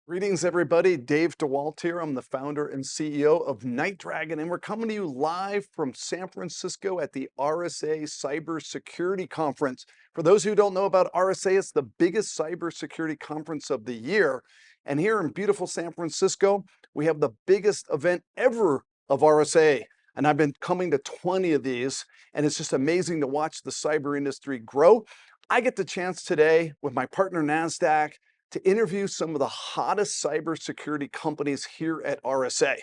Greetings, everybody. Dave DeWalt here. I'm the founder and CEO of NightDragon, and we're coming to you live from San Francisco at the RSA Cybersecurity Conference. For those who don't know about RSA, it's the biggest cybersecurity conference of the year. And here in beautiful San Francisco, we have the biggest event ever of RSA. And I've been coming to 20 of these, and it's just amazing to watch the cyber industry grow. I get the chance today with my partner NASDAQ to interview some of the hottest cybersecurity companies here at RSA.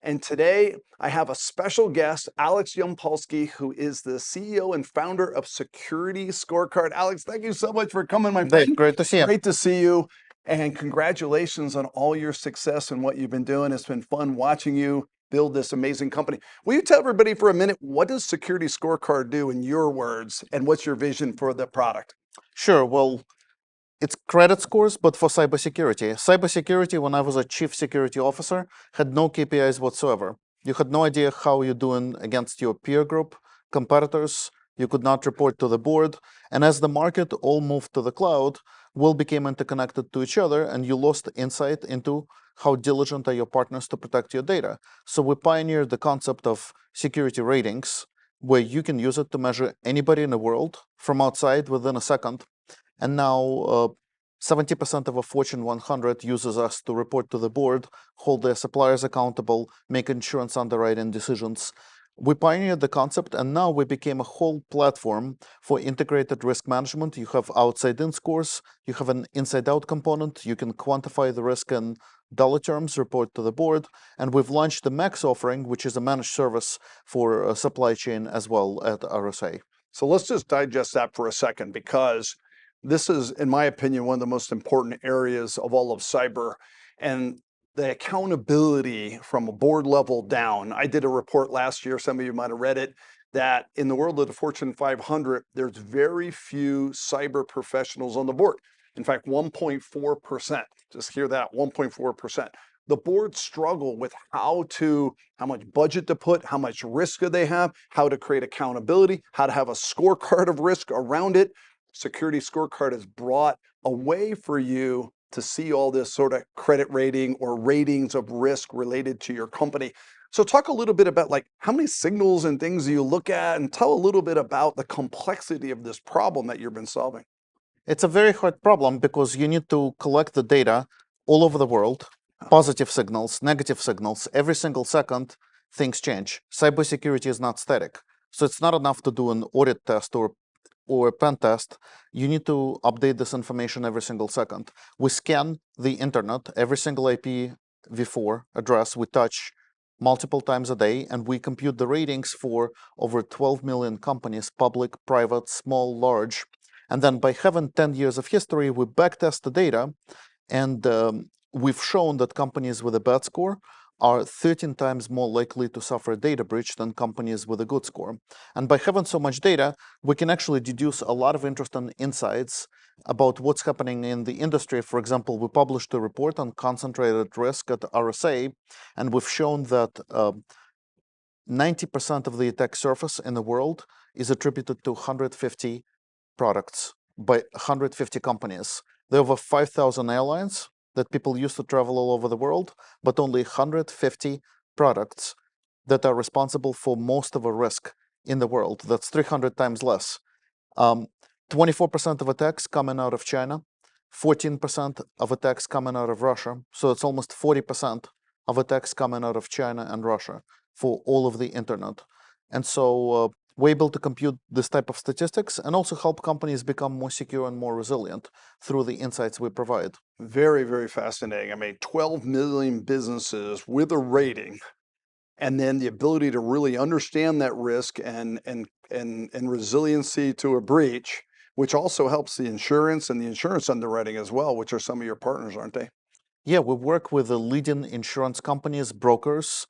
And today I have a special guest, Aleksandr Yampolskiy, who is the CEO and founder of SecurityScorecard. Alex, thank you so much for coming, my Dave, friend. great to see you. Great to see you. And congratulations on all your success and what you've been doing. It's been fun watching you build this amazing company. Will you tell everybody for a minute, what does SecurityScorecard do in your words, and what's your vision for the product? Sure. Well, it's credit scores, but for cybersecurity. Cybersecurity, when I was a chief security officer, had no KPIs whatsoever. You had no idea how you're doing against your peer group, competitors. You could not report to the board. And as the market all moved to the cloud, we all became interconnected to each other, and you lost insight into how diligent are your partners to protect your data. So we pioneered the concept of security ratings, where you can use it to measure anybody in the world from outside within a second. And now 70% of a Fortune 100 uses us to report to the board, hold their suppliers accountable, make insurance underwriting decisions. We pioneered the concept, and now we became a whole platform for integrated risk management. You have outside-in scores, you have an inside-out component, you can quantify the risk in dollar terms, report to the board, and we've launched the Max offering, which is a managed service for supply chain as well at RSA. So let's just digest that for a second, because this is, in my opinion, one of the most important areas of all of cyber, and the accountability from a board level down. I did a report last year, some of you might have read it, that in the world of the Fortune 500, there's very few cyber professionals on the board. In fact, 1.4%, just hear that, 1.4%. The boards struggle with how much budget to put, how much risk do they have, how to create accountability, how to have a scorecard of risk around it. SecurityScorecard has brought a way for you to see all this sort of credit rating or ratings of risk related to your company. So talk a little bit about, like, how many signals and things do you look at, and tell a little bit about the complexity of this problem that you've been solving. It's a very hard problem because you need to collect the data all over the world, positive signals, negative signals. Every single second, things change. Cybersecurity is not static. So it's not enough to do an audit test or a pen test. You need to update this information every single second. We scan the internet, every single IPv4 address we touch multiple times a day, and we compute the ratings for over 12 million companies, public, private, small, large. And then by having 10 years of history, we backtest the data, and we've shown that companies with a bad score are 13 times more likely to suffer a data breach than companies with a good score. And by having so much data, we can actually deduce a lot of interesting insights about what's happening in the industry. For example, we published a report on concentrated risk at RSA, and we've shown that 90% of the attack surface in the world is attributed to 150 products by 150 companies. There are over 5,000 airlines that people use to travel all over the world, but only 150 products that are responsible for most of the risk in the world. That's 300 times less. 24% of attacks coming out of China, 14% of attacks coming out of Russia. So it's almost 40% of attacks coming out of China and Russia for all of the internet. And so we're able to compute this type of statistics and also help companies become more secure and more resilient through the insights we provide. Very, very fascinating. I mean, 12 million businesses with a rating, and then the ability to really understand that risk and resiliency to a breach, which also helps the insurance and the insurance underwriting as well, which are some of your partners, aren't they? Yeah, we work with the leading insurance companies, brokers,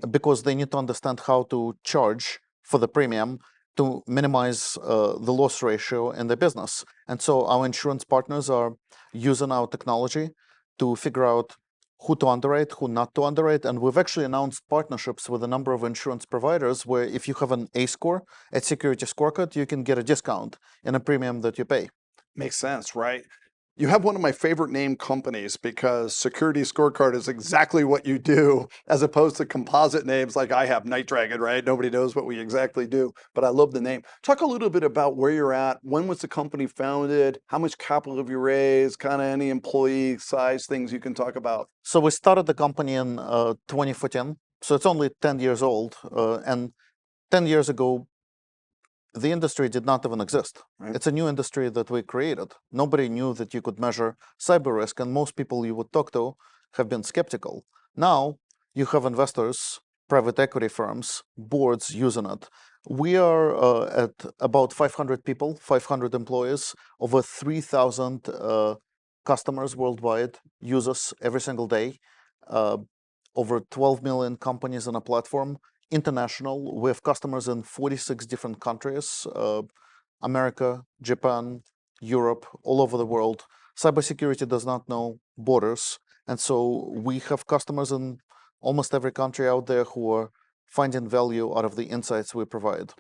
because they need to understand how to charge for the premium to minimize the loss ratio in the business. And so our insurance partners are using our technology to figure out who to underwrite, who not to underwrite. And we've actually announced partnerships with a number of insurance providers where if you have an A score at SecurityScorecard, you can get a discount in a premium that you pay. Makes sense, right? You have one of my favorite named companies because SecurityScorecard is exactly what you do, as opposed to composite names like I have, NightDragon, right? Nobody knows what we exactly do, but I love the name. Talk a little bit about where you're at. When was the company founded? How much capital have you raised? Kind of any employee size things you can talk about. So we started the company in 2014. So it's only 10 years old. And 10 years ago, the industry did not even exist. Right. It's a new industry that we created. Nobody knew that you could measure cyber risk, and most people you would talk to have been skeptical. Now you have investors, private equity firms, boards using it. We are at about 500 people, 500 employees, over 3,000 customers worldwide use us every single day. Over 12 million companies on a platform. International. We have customers in 46 different countries, America, Japan, Europe, all over the world. Cybersecurity does not know borders. And so we have customers in almost every country out there who are finding value out of the insights we provide.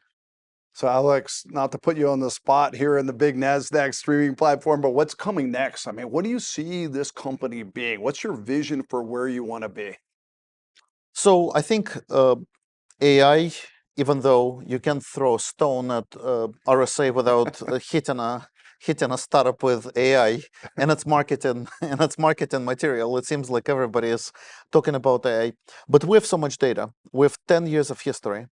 So Alex, not to put you on the spot here in the big NASDAQ streaming platform, but what's coming next? I mean, what do you see this company being? What's your vision for where you want to be? So I think AI, even though you can throw a stone at RSA without hitting a startup with AI and its marketing material, it seems like everybody is talking about AI. But we have so much data. We have 10 years of history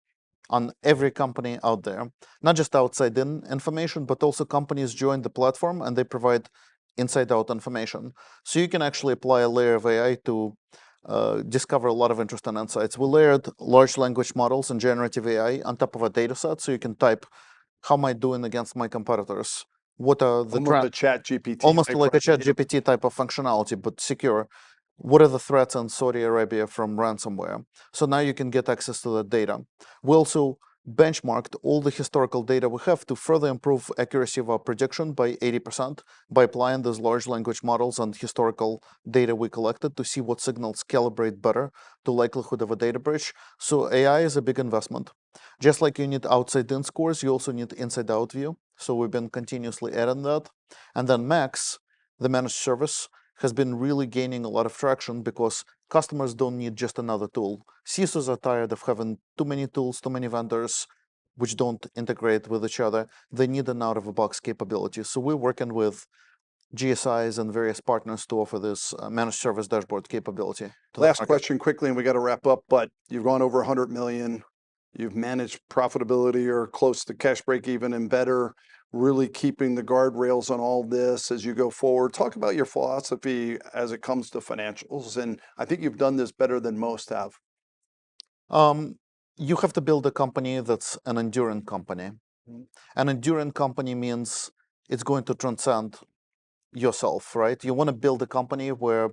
on every company out there, not just outside-in information, but also companies join the platform and they provide inside-out information. So you can actually apply a layer of AI to discover a lot of interesting insights. We layered large language models and generative AI on top of a data set, so you can type, how am I doing against my competitors? What are the Almost a chat GPT. almost type like a chat thing. GPT type of functionality, but secure. What are the threats in Saudi Arabia from ransomware? So now you can get access to that data. We also benchmarked all the historical data we have to further improve accuracy of our prediction by 80% by applying those large language models and historical data we collected to see what signals calibrate better to likelihood of a data breach. So AI is a big investment. Just like you need outside-in scores, you also need inside-out view. So we've been continuously adding that. And then Max, the managed service, has been really gaining a lot of traction because customers don't need just another tool. CISOs are tired of having too many tools, too many vendors, which don't integrate with each other. They need an out-of-the-box capability. So we're working with GSIs and various partners to offer this managed service dashboard capability. Last question quickly, and we got to wrap up, but you've gone over 100 million. You've managed profitability or close to cash break even and better, really keeping the guardrails on all this as you go forward. Talk about your philosophy as it comes to financials. And I think you've done this better than most have. You have to build a company that's an enduring company. An enduring company means it's going to transcend yourself, right? You want to build a company where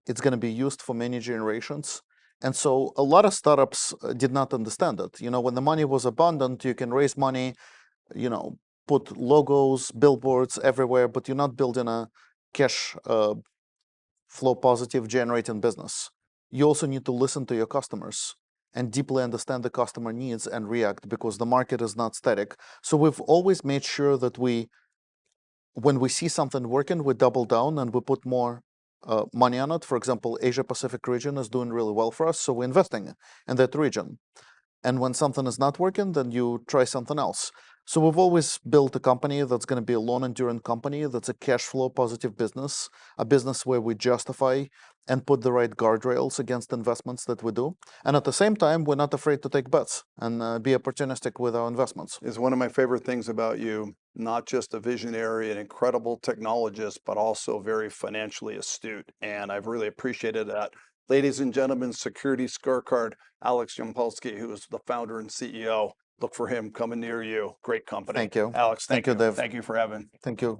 it's going to be used for many generations. And so a lot of startups did not understand it. You know, when the money was abundant, you can raise money, you know, put logos, billboards everywhere, but you're not building a cash flow positive generating business. You also need to listen to your customers and deeply understand the customer needs and react, because the market is not static. So we've always made sure that when we see something working, we double down and we put more money on it. For example, Asia Pacific region is doing really well for us, so we're investing in that region. And when something is not working, then you try something else. So we've always built a company that's going to be a long enduring company, that's a cash flow positive business, a business where we justify and put the right guardrails against investments that we do. And at the same time, we're not afraid to take bets and be opportunistic with our investments. Is one of my favorite things about you, not just a visionary and incredible technologist, but also very financially astute. And I've really appreciated that. Ladies and gentlemen, SecurityScorecard, Aleksandr Yampolskiy, who is the founder and CEO. Look for him coming near you. Great company. Thank you. Alex, thank you. Dave. Thank you for having. Thank you.